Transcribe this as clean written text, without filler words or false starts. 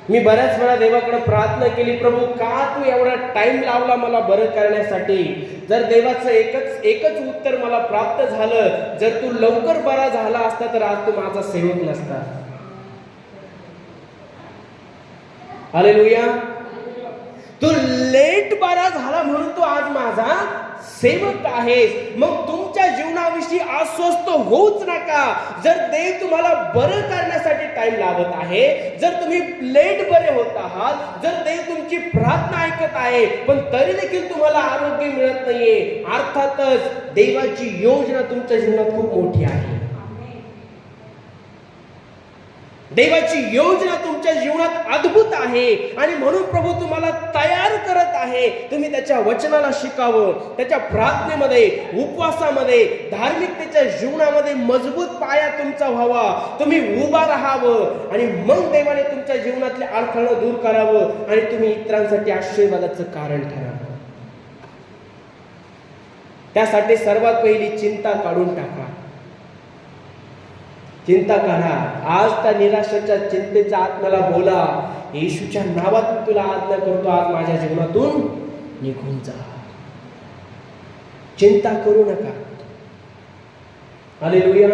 मी बऱ्याच वेळा देवाकडे प्रार्थना केली, प्रभू का तू एवढा टाइम लावला मला बरं करण्यासाठी? जर देवाचं एकच उत्तर मला प्राप्त झालं, जर तू लवकर बरा झाला असता तर आज तू माझा सेवक नसता. हालेलुया. तू लेट बरा झाला म्हणून तू आज माझा सेवक आहेस. मग तुमच्या जीवनाविषयी अस्वस्थ होऊच नका. जर देव तुम्हाला बरं करण्यासाठी टाइम लावत आहे, जर तुम्ही लेट बरे होत आहात, जर देव तुमची प्रार्थना ऐकत आहे पण तरी देखील तुम्हाला आरोग्य मिळत नाहीये, अर्थातच देवाची योजना तुमच्या जीवनात खूप मोठी आहे. देवाची योजना तुमच्या जीवनात अद्भुत आहे आणि म्हणून प्रभू तुम्हाला तयार करत आहे. तुम्ही त्याच्या वचनाला शिकावं, त्याच्या प्रार्थनेमध्ये, उपवासामध्ये, धार्मिकतेच्या जीवनामध्ये मजबूत पाया तुमचा व्हावा, तुम्ही उभा राहावं आणि मग देवाने तुमच्या जीवनातले अडथळं दूर करावं आणि तुम्ही इतरांसाठी आशीर्वादाचं कारण ठरावं. त्यासाठी सर्वात पहिली चिंता काढून टाका. चिंता काढा. आज त्या निराशाच्या चिंतेचा आत्म्याला बोला, येशूच्या नावात मी तुला आज्ञा करतो, आज माझ्या जीवनातून निघून जा. चिंता करू नका. हालेलुया.